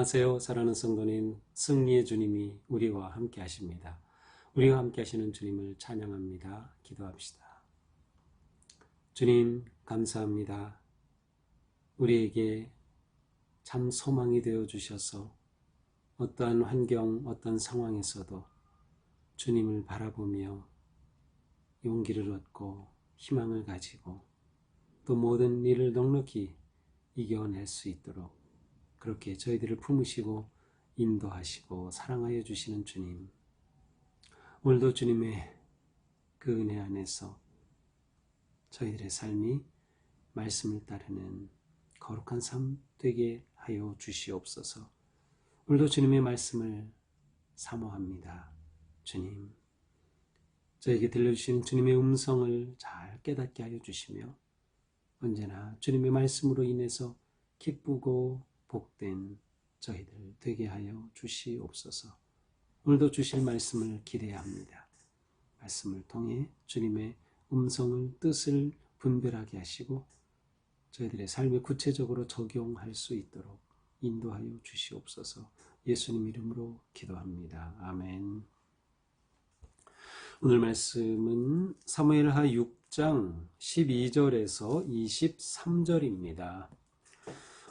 안녕하세요. 사랑하는 성도님, 승리의 주님이 우리와 함께 하십니다. 우리와 함께 하시는 주님을 찬양합니다. 기도합시다. 주님, 감사합니다. 우리에게 참 소망이 되어 주셔서 어떠한 환경, 어떤 상황에서도 주님을 바라보며 용기를 얻고 희망을 가지고 또 모든 일을 넉넉히 이겨낼 수 있도록 그렇게 저희들을 품으시고 인도하시고 사랑하여 주시는 주님, 오늘도 주님의 그 은혜 안에서 저희들의 삶이 말씀을 따르는 거룩한 삶 되게 하여 주시옵소서. 오늘도 주님의 말씀을 사모합니다. 주님, 저에게 들려주시는 주님의 음성을 잘 깨닫게 하여 주시며 언제나 주님의 말씀으로 인해서 기쁘고 복된 저희들 되게 하여 주시옵소서. 오늘도 주실 말씀을 기대합니다. 말씀을 통해 주님의 음성을, 뜻을 분별하게 하시고 저희들의 삶에 구체적으로 적용할 수 있도록 인도하여 주시옵소서. 예수님 이름으로 기도합니다. 아멘. 오늘 말씀은 사무엘하 6장 12절에서 23절입니다.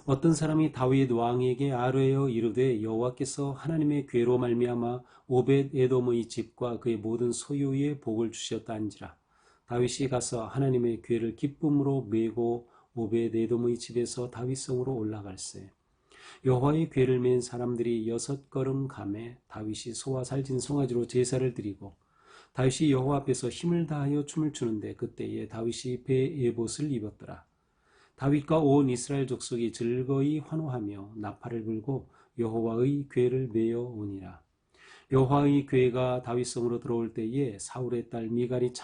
어떤 사람이 다윗 왕에게 아뢰어 이르되 여호와께서 하나님의 궤로 말미암아 오벳 에돔의 집과 그의 모든 소유에 복을 주셨다는지라. 다윗이 가서 하나님의 궤를 기쁨으로 메고 오벳 에돔의 집에서 다윗성으로 올라갈세. 여호와의 궤를 맨 사람들이 6걸음 가매 다윗이 소와 살진 송아지로 제사를 드리고 다윗이 여호와 앞에서 힘을 다하여 춤을 추는데 그때에 다윗이 배 에봇을 입었더라. 다윗과 온 이스라엘 족속이 즐거이 환호하며 나팔을 불고 여호와의 궤를 메어 오니라. 여호와의 궤가 다윗성으로 들어올 때에 사울의 딸 미갈이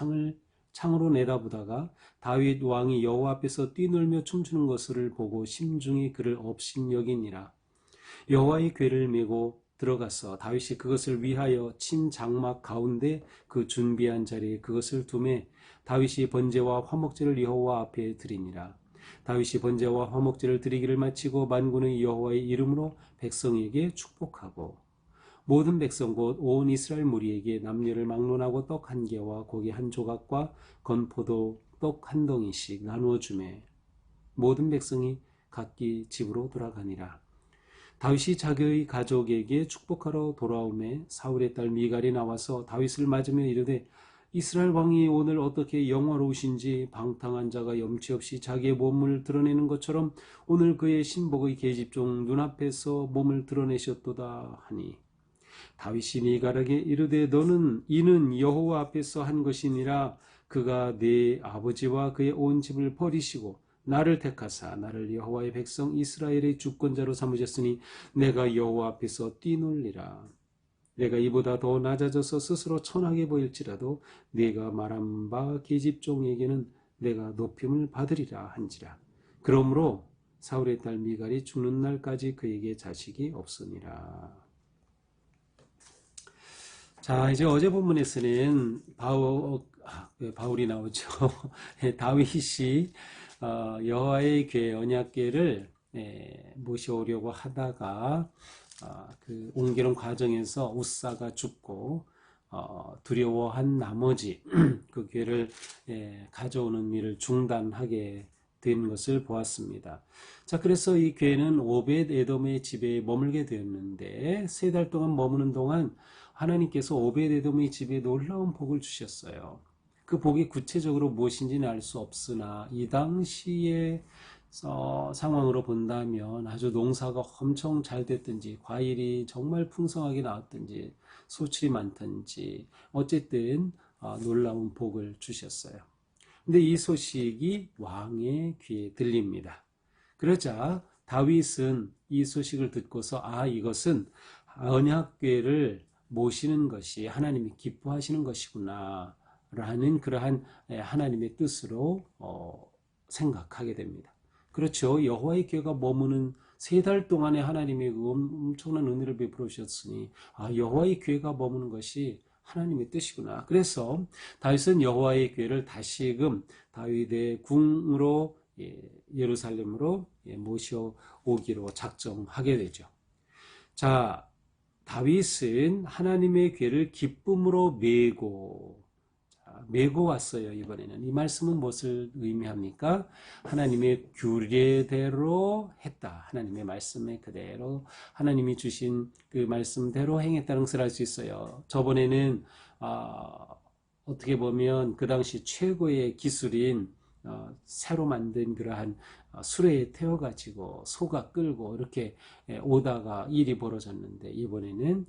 창으로 내다보다가 다윗 왕이 여호와 앞에서 뛰놀며 춤추는 것을 보고 심중히 그를 업신여기니라. 여호와의 궤를 메고 들어가서 다윗이 그것을 위하여 친 장막 가운데 그 준비한 자리에 그것을 두매 다윗이 번제와 화목제를 여호와 앞에 드리니라. 다윗이 번제와 화목제를 드리기를 마치고 만군의 여호와의 이름으로 백성에게 축복하고 모든 백성 곧 온 이스라엘 무리에게 남녀를 막론하고 떡 한 개와 고기 한 조각과 건포도 떡 한 덩이씩 나누어 주매 모든 백성이 각기 집으로 돌아가니라. 다윗이 자기의 가족에게 축복하러 돌아오매 사울의 딸 미갈이 나와서 다윗을 맞으며 이르되 이스라엘 왕이 오늘 어떻게 영화로우신지 방탕한 자가 염치 없이 자기의 몸을 드러내는 것처럼 오늘 그의 신복의 계집종 눈앞에서 몸을 드러내셨도다 하니 다윗이 미갈에게 이르되 너는 이는 여호와 앞에서 한 것이니라. 그가 네 아버지와 그의 온 집을 버리시고 나를 택하사 나를 여호와의 백성 이스라엘의 주권자로 삼으셨으니 내가 여호와 앞에서 뛰놀리라. 내가 이보다 더 낮아져서 스스로 천하게 보일지라도 네가 말한 바 계집종에게는 내가 높임을 받으리라 한지라. 그러므로 사울의 딸 미갈이 죽는 날까지 그에게 자식이 없으니라. 자, 이제 어제 본문에서는 바울이 나오죠. 다윗이 여호와의 궤 언약궤를 모셔오려고 하다가 그 옮기는 과정에서 우사가 죽고 두려워한 나머지 그 궤를 가져오는 일을 중단하게 된 것을 보았습니다. 자, 그래서 이 궤는 오벳 에돔의 집에 머물게 되었는데 3달 동안 머무는 동안 하나님께서 오벳 에돔의 집에 놀라운 복을 주셨어요. 그 복이 구체적으로 무엇인지는 알 수 없으나 이 당시의 상황으로 본다면 아주 농사가 엄청 잘 됐든지 과일이 정말 풍성하게 나왔든지 소출이 많든지 어쨌든 놀라운 복을 주셨어요. 근데 이 소식이 왕의 귀에 들립니다. 그러자 다윗은 이 소식을 듣고서 이것은 언약궤를 모시는 것이 하나님이 기뻐하시는 것이구나 라는 그러한 하나님의 뜻으로 생각하게 됩니다. 그렇죠. 여호와의 궤가 머무는 3달 동안에 하나님의 엄청난 은혜를 베풀어 주셨으니 여호와의 궤가 머무는 것이 하나님의 뜻이구나. 그래서 다윗은 여호와의 궤를 다시금 다윗의 궁으로 예루살렘으로 모셔오기로 작정하게 되죠. 자, 다윗은 하나님의 궤를 기쁨으로 메고 왔어요. 이번에는 이 말씀은 무엇을 의미합니까? 하나님의 규례대로 했다. 하나님의 말씀에 그대로 하나님이 주신 그 말씀대로 행했다는 것을 알 수 있어요. 저번에는 어떻게 보면 그 당시 최고의 기술인 새로 만든 그러한 수레에 태워가지고 소가 끌고 이렇게 오다가 일이 벌어졌는데, 이번에는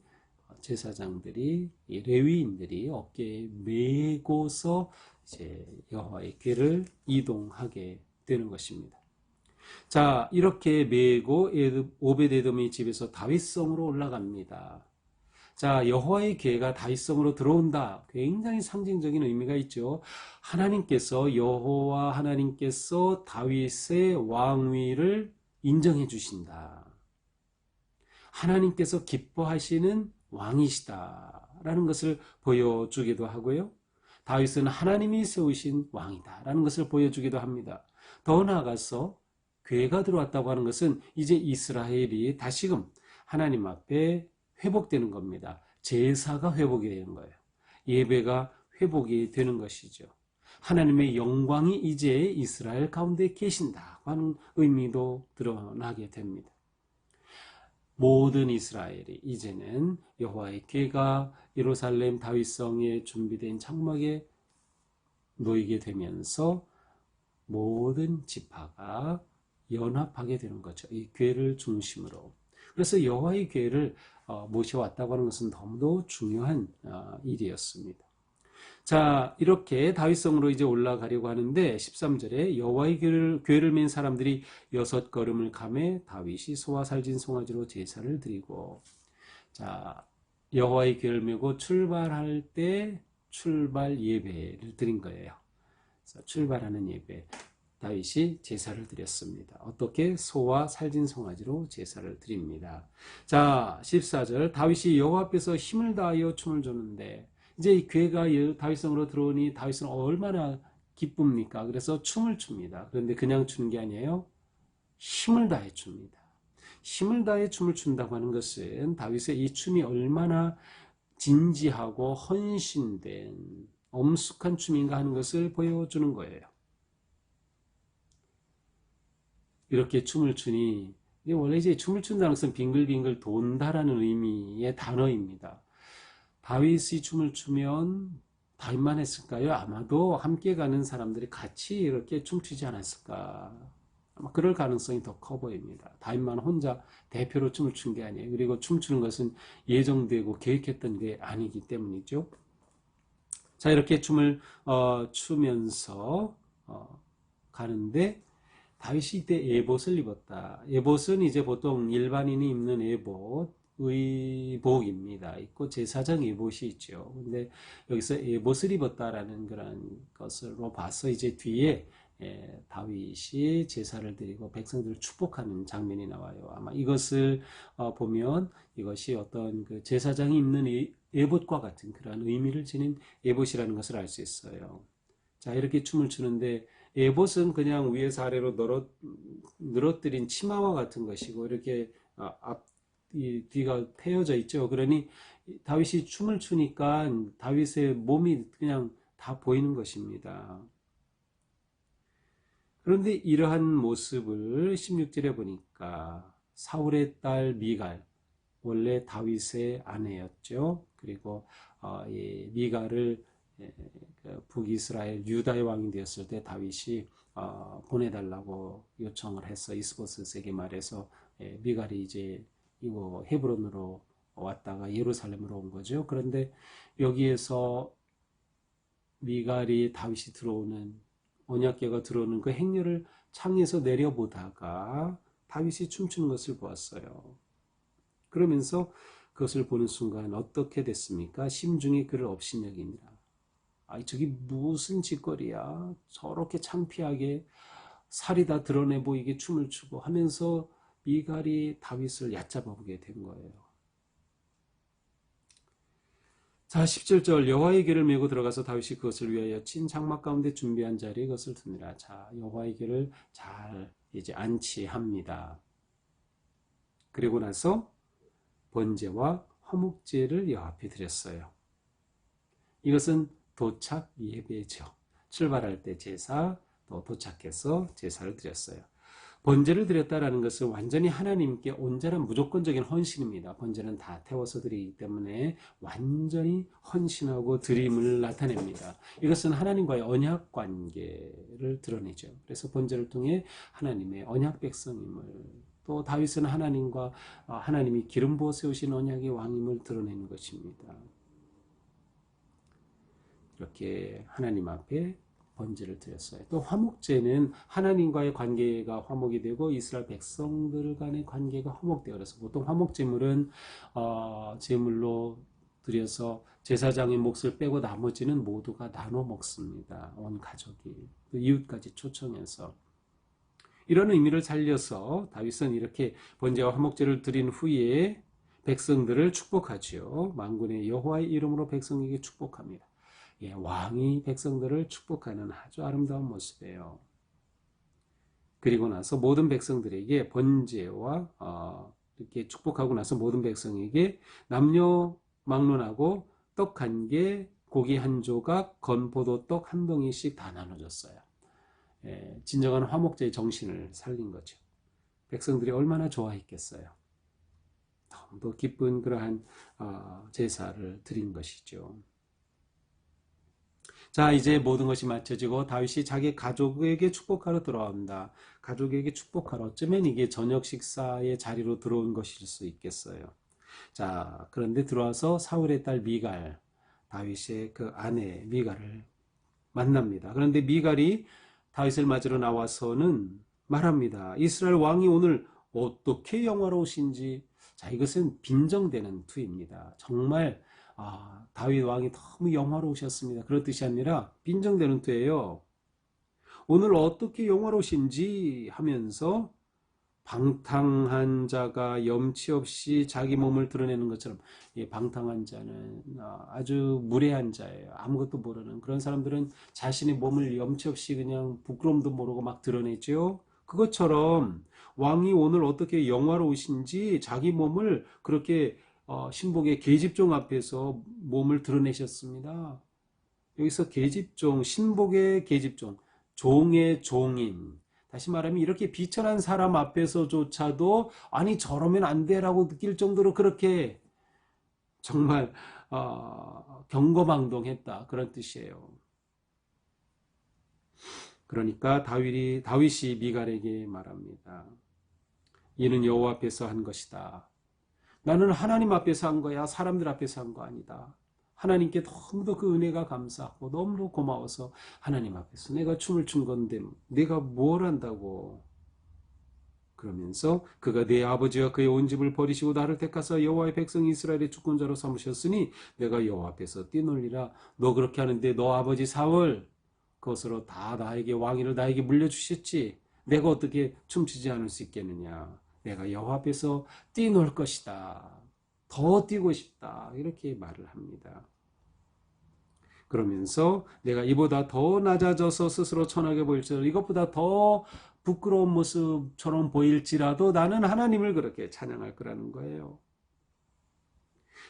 제사장들이, 레위인들이 어깨에 메고서 이제 여호와의 궤를 이동하게 되는 것입니다. 자, 이렇게 메고 오베데돔의 집에서 다윗성으로 올라갑니다. 자, 여호와의 궤가 다윗성으로 들어온다. 굉장히 상징적인 의미가 있죠. 여호와 하나님께서 다윗의 왕위를 인정해 주신다. 하나님께서 기뻐하시는 왕이시다라는 것을 보여주기도 하고요. 다윗은 하나님이 세우신 왕이다라는 것을 보여주기도 합니다. 더 나아가서 궤가 들어왔다고 하는 것은 이제 이스라엘이 다시금 하나님 앞에 회복되는 겁니다. 제사가 회복이 되는 거예요. 예배가 회복이 되는 것이죠. 하나님의 영광이 이제 이스라엘 가운데 계신다고 하는 의미도 드러나게 됩니다. 모든 이스라엘이 이제는 여호와의 궤가 예루살렘 다윗성에 준비된 장막에 놓이게 되면서 모든 지파가 연합하게 되는 거죠. 이 궤를 중심으로. 그래서 여호와의 궤를 모셔왔다고 하는 것은 너무도 중요한 일이었습니다. 자, 이렇게 다윗성으로 이제 올라가려고 하는데 13절에 여호와의 궤를 맨 사람들이 6걸음을 가매 다윗이 소와 살진 송아지로 제사를 드리고, 자, 여호와의 궤를 메고 출발할 때 출발 예배를 드린 거예요. 그래서 출발하는 예배, 다윗이 제사를 드렸습니다. 어떻게? 소와 살진 송아지로 제사를 드립니다. 자, 14절 다윗이 여호와 앞에서 힘을 다하여 춤을 췄는데, 이제 이 궤가 다윗성으로 들어오니 다윗은 얼마나 기쁩니까? 그래서 춤을 춥니다. 그런데 그냥 추는 게 아니에요. 힘을 다해 춥니다. 힘을 다해 춤을 춘다고 하는 것은 다윗의 이 춤이 얼마나 진지하고 헌신된 엄숙한 춤인가 하는 것을 보여주는 거예요. 이렇게 춤을 추니, 원래 이제 춤을 춘다는 것은 빙글빙글 돈다라는 의미의 단어입니다. 다윗이 춤을 추면 다윗만 했을까요? 아마도 함께 가는 사람들이 같이 이렇게 춤추지 않았을까? 아마 그럴 가능성이 더 커 보입니다. 다윗만 혼자 대표로 춤을 춘 게 아니에요. 그리고 춤추는 것은 예정되고 계획했던 게 아니기 때문이죠. 자, 이렇게 춤을 추면서 가는데, 다윗이 이때 에봇을 입었다. 에봇은 이제 보통 일반인이 입는 에봇, 의복입니다. 있고 제사장 에봇이 있죠. 근데 여기서 에봇을 입었다라는 그런 것으로 봐서 이제 뒤에 다윗이 제사를 드리고 백성들을 축복하는 장면이 나와요. 아마 이것을 보면 이것이 어떤 그 제사장이 입는 에봇과 같은 그런 의미를 지닌 에봇이라는 것을 알 수 있어요. 자, 이렇게 춤을 추는데, 에봇은 그냥 위에서 아래로 늘어뜨린 치마와 같은 것이고, 이렇게 이 뒤가 패여져 있죠. 그러니 다윗이 춤을 추니까 다윗의 몸이 그냥 다 보이는 것입니다. 그런데 이러한 모습을 16절에 보니까 사울의 딸 미갈, 원래 다윗의 아내였죠. 그리고 이 미갈을 북이스라엘 유다의 왕이 되었을 때 다윗이 보내달라고 요청을 해서 이스보셋에게 말해서 미갈이 이제 이거 헤브론으로 왔다가 예루살렘으로 온 거죠. 그런데 여기에서 미갈이 다윗이 들어오는, 언약궤가 들어오는 그 행렬을 창에서 내려보다가 다윗이 춤추는 것을 보았어요. 그러면서 그것을 보는 순간 어떻게 됐습니까? 심중에 그를 업신여기니라. 저기 무슨 짓거리야? 저렇게 창피하게 살이 다 드러내 보이게 춤을 추고 하면서 미갈이 다윗을 얕잡아 보게 된 거예요. 자, 17절 여호와의 궤를 메고 들어가서 다윗이 그것을 위하여 친 장막 가운데 준비한 자리에 그것을 둡니다. 자, 여호와의 궤를 잘 이제 안치합니다. 그리고 나서 번제와 화목제를 여호와 앞에 드렸어요. 이것은 도착 예배죠. 출발할 때 제사, 또 도착해서 제사를 드렸어요. 번제를 드렸다라는 것은 완전히 하나님께 온전한 무조건적인 헌신입니다. 번제는 다 태워서 드리기 때문에 완전히 헌신하고 드림을 나타냅니다. 이것은 하나님과의 언약 관계를 드러내죠. 그래서 번제를 통해 하나님의 언약 백성임을, 또 다윗은 하나님과 하나님이 기름 부어 세우신 언약의 왕임을 드러내는 것입니다. 이렇게 하나님 앞에 번제를 드렸어요. 또 화목제는 하나님과의 관계가 화목이 되고 이스라엘 백성들 간의 관계가 화목되어, 그래서 보통 화목제물은 제물로 드려서 제사장의 몫을 빼고 나머지는 모두가 나눠 먹습니다. 온 가족이, 또 이웃까지 초청해서. 이런 의미를 살려서 다윗은 이렇게 번제와 화목제를 드린 후에 백성들을 축복하지요. 만군의 여호와의 이름으로 백성에게 축복합니다. 예, 왕이 백성들을 축복하는 아주 아름다운 모습이에요. 그리고 나서 모든 백성들에게 번제와 이렇게 축복하고 나서 모든 백성에게 남녀 막론하고 떡 한 개, 고기 한 조각, 건포도 떡 한 덩이씩 다 나눠줬어요. 예, 진정한 화목제의 정신을 살린 거죠. 백성들이 얼마나 좋아했겠어요. 너무도 기쁜 그러한 제사를 드린 것이죠. 자, 이제 모든 것이 마쳐지고 다윗이 자기 가족에게 축복하러 들어갑니다. 가족에게 축복하러, 어쩌면 이게 저녁 식사의 자리로 들어온 것일 수 있겠어요. 자, 그런데 들어와서 사울의 딸 미갈, 다윗의 그 아내 미갈을 만납니다. 그런데 미갈이 다윗을 맞으러 나와서는 말합니다. 이스라엘 왕이 오늘 어떻게 영화로우신지. 자, 이것은 빈정되는 투입니다. 정말 다윗 왕이 너무 영화로우셨습니다. 그런 뜻이 아니라 빈정되는 투예요. 오늘 어떻게 영화로우신지 하면서 방탕한 자가 염치 없이 자기 몸을 드러내는 것처럼, 방탕한 자는 아주 무례한 자예요. 아무것도 모르는 그런 사람들은 자신의 몸을 염치 없이 그냥 부끄럼도 모르고 막 드러내죠. 그것처럼 왕이 오늘 어떻게 영화로우신지 자기 몸을 그렇게 신복의 계집종 앞에서 몸을 드러내셨습니다. 여기서 계집종, 신복의 계집종, 종의 종인, 다시 말하면 이렇게 비천한 사람 앞에서조차도 아니 저러면 안 돼라고 느낄 정도로 그렇게 정말 경거망동했다, 그런 뜻이에요. 그러니까 다윗이 미갈에게 말합니다. 이는 여호와 앞에서 한 것이다. 나는 하나님 앞에서 한 거야. 사람들 앞에서 한 거 아니다. 하나님께 너무도 그 은혜가 감사하고 너무도 고마워서 하나님 앞에서 내가 춤을 춘 건데 내가 뭘 한다고. 그러면서 그가 내 아버지와 그의 온 집을 버리시고 나를 택하사 여호와의 백성 이스라엘의 주권자로 삼으셨으니 내가 여호와 앞에서 뛰놀리라. 너 그렇게 하는데 너 아버지 사울 그것으로 다 나에게 왕위를 나에게 물려주셨지. 내가 어떻게 춤추지 않을 수 있겠느냐. 내가 여호와 앞에서 뛰놀 것이다. 더 뛰고 싶다. 이렇게 말을 합니다. 그러면서 내가 이보다 더 낮아져서 스스로 천하게 보일지라도 이것보다 더 부끄러운 모습처럼 보일지라도 나는 하나님을 그렇게 찬양할 거라는 거예요.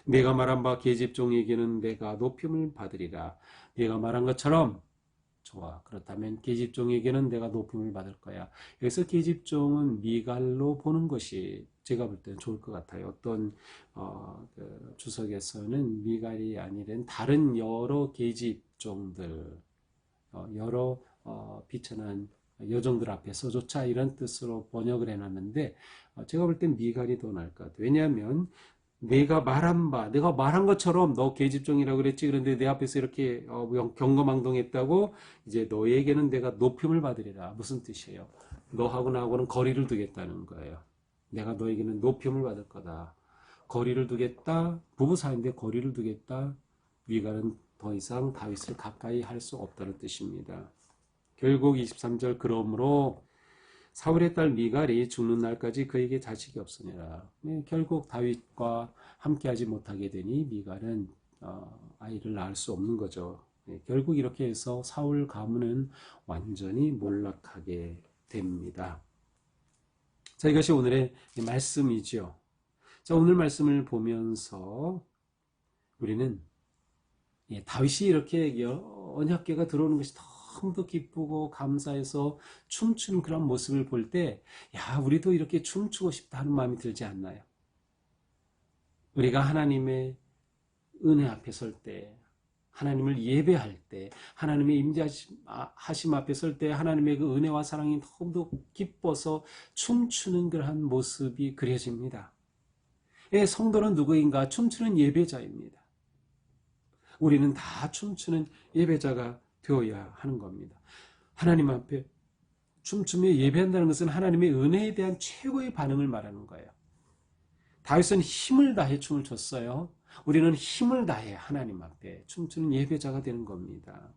내가 말한 바 계집종에게는 내가 높임을 받으리라. 내가 말한 것처럼 좋아. 그렇다면 계집종에게는 내가 높임을 받을 거야. 여기서 계집종은 미갈로 보는 것이 제가 볼 때는 좋을 것 같아요. 어떤 그 주석에서는 미갈이 아니란 다른 여러 계집종들, 여러 비천한 여종들 앞에서조차 이런 뜻으로 번역을 해놨는데 제가 볼 땐 미갈이 더 나을 것 같아요. 왜냐하면 내가 말한 것처럼 너 계집종이라고 그랬지. 그런데 내 앞에서 이렇게 경거망동했다고 이제 너에게는 내가 높임을 받으리라. 무슨 뜻이에요? 너하고 나하고는 거리를 두겠다는 거예요. 내가 너에게는 높임을 받을 거다. 거리를 두겠다. 부부 사이인데 거리를 두겠다. 미갈은 더 이상 다윗을 가까이 할 수 없다는 뜻입니다. 결국 23절 그러므로 사울의 딸 미갈이 죽는 날까지 그에게 자식이 없으니라. 결국 다윗과 함께하지 못하게 되니 미갈은 아이를 낳을 수 없는 거죠. 결국 이렇게 해서 사울 가문은 완전히 몰락하게 됩니다. 자, 이것이 오늘의 말씀이죠. 자, 오늘 말씀을 보면서 우리는 다윗이 이렇게 언약궤가 들어오는 것이 너무도 기쁘고 감사해서 춤추는 그런 모습을 볼 때, 야, 우리도 이렇게 춤추고 싶다 하는 마음이 들지 않나요? 우리가 하나님의 은혜 앞에 설 때, 하나님을 예배할 때, 하나님의 임재하심 앞에 설 때 하나님의 그 은혜와 사랑이 너무도 기뻐서 춤추는 그러한 모습이 그려집니다. 성도는 누구인가? 춤추는 예배자입니다. 우리는 다 춤추는 예배자가 되어야 하는 겁니다. 하나님 앞에 춤추며 예배한다는 것은 하나님의 은혜에 대한 최고의 반응을 말하는 거예요. 다윗은 힘을 다해 춤을 췄어요. 우리는 힘을 다해 하나님 앞에 춤추는 예배자가 되는 겁니다.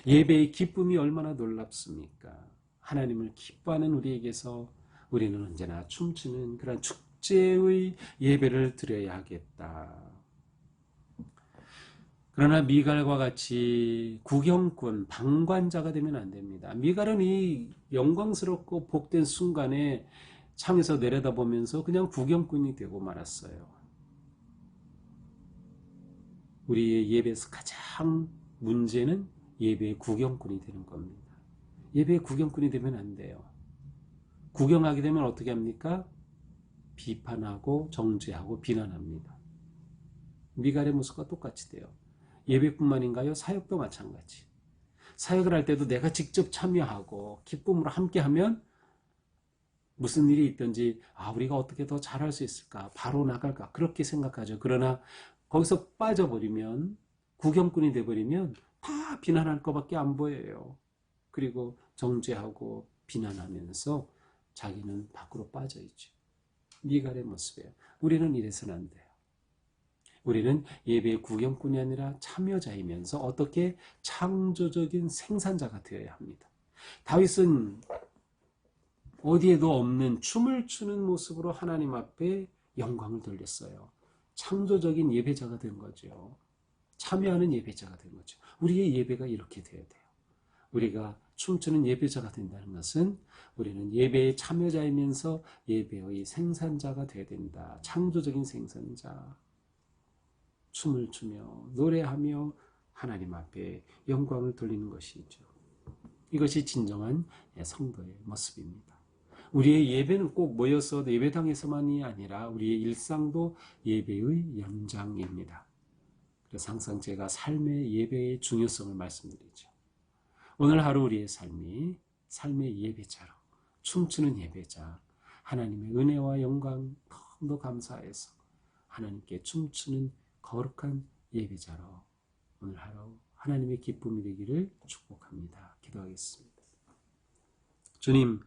예배의 기쁨이 얼마나 놀랍습니까? 하나님을 기뻐하는 우리에게서 우리는 언제나 춤추는 그런 축제의 예배를 드려야 하겠다. 그러나 미갈과 같이 구경꾼, 방관자가 되면 안 됩니다. 미갈은 이 영광스럽고 복된 순간에 창에서 내려다보면서 그냥 구경꾼이 되고 말았어요. 우리의 예배에서 가장 문제는 예배의 구경꾼이 되는 겁니다. 예배의 구경꾼이 되면 안 돼요. 구경하게 되면 어떻게 합니까? 비판하고 정죄하고 비난합니다. 미갈의 모습과 똑같이 돼요. 예배뿐만인가요? 사역도 마찬가지. 사역을 할 때도 내가 직접 참여하고 기쁨으로 함께하면 무슨 일이 있든지 우리가 어떻게 더 잘할 수 있을까? 바로 나갈까? 그렇게 생각하죠. 그러나 거기서 빠져버리면, 구경꾼이 돼버리면 다 비난할 것밖에 안 보여요. 그리고 정죄하고 비난하면서 자기는 밖으로 빠져있죠. 미갈의 모습이에요. 우리는 이래서는 안 돼요. 우리는 예배의 구경꾼이 아니라 참여자이면서 어떻게 창조적인 생산자가 되어야 합니다. 다윗은 어디에도 없는 춤을 추는 모습으로 하나님 앞에 영광을 돌렸어요. 창조적인 예배자가 된 거죠. 참여하는 예배자가 된 거죠. 우리의 예배가 이렇게 되어야 돼요. 우리가 춤추는 예배자가 된다는 것은 우리는 예배의 참여자이면서 예배의 생산자가 되어야 된다. 창조적인 생산자. 춤을 추며 노래하며 하나님 앞에 영광을 돌리는 것이죠. 이것이 진정한 성도의 모습입니다. 우리의 예배는 꼭 모여서 예배당에서만이 아니라 우리의 일상도 예배의 연장입니다. 그래서 항상 제가 삶의 예배의 중요성을 말씀드리죠. 오늘 하루 우리의 삶의 예배자로 춤추는 예배자, 하나님의 은혜와 영광 너무 감사해서 하나님께 춤추는 거룩한 예배자로 오늘 하루 하나님의 기쁨이 되기를 축복합니다. 기도하겠습니다. 주님,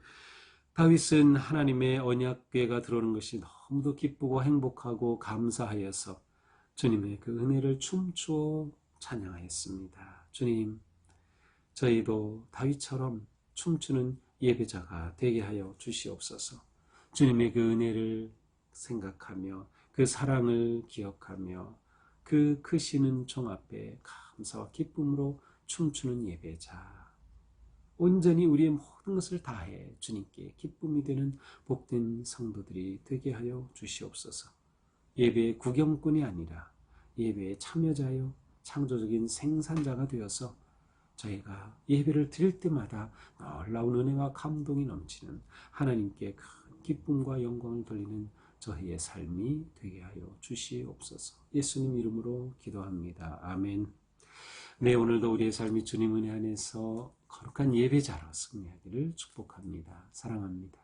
다윗은 하나님의 언약궤가 들어오는 것이 너무도 기쁘고 행복하고 감사하여서 주님의 그 은혜를 춤추어 찬양하였습니다. 주님, 저희도 다윗처럼 춤추는 예배자가 되게 하여 주시옵소서. 주님의 그 은혜를 생각하며 그 사랑을 기억하며 그 크시는 종 앞에 감사와 기쁨으로 춤추는 예배자, 온전히 우리의 모든 것을 다해 주님께 기쁨이 되는 복된 성도들이 되게 하여 주시옵소서. 예배의 구경꾼이 아니라 예배의 참여자요 창조적인 생산자가 되어서 저희가 예배를 드릴 때마다 놀라운 은혜와 감동이 넘치는 하나님께 큰 기쁨과 영광을 돌리는 저희의 삶이 되게 하여 주시옵소서. 예수님 이름으로 기도합니다. 아멘. 네, 오늘도 우리의 삶이 주님 은혜 안에서 거룩한 예배자로 승리하기를 축복합니다. 사랑합니다.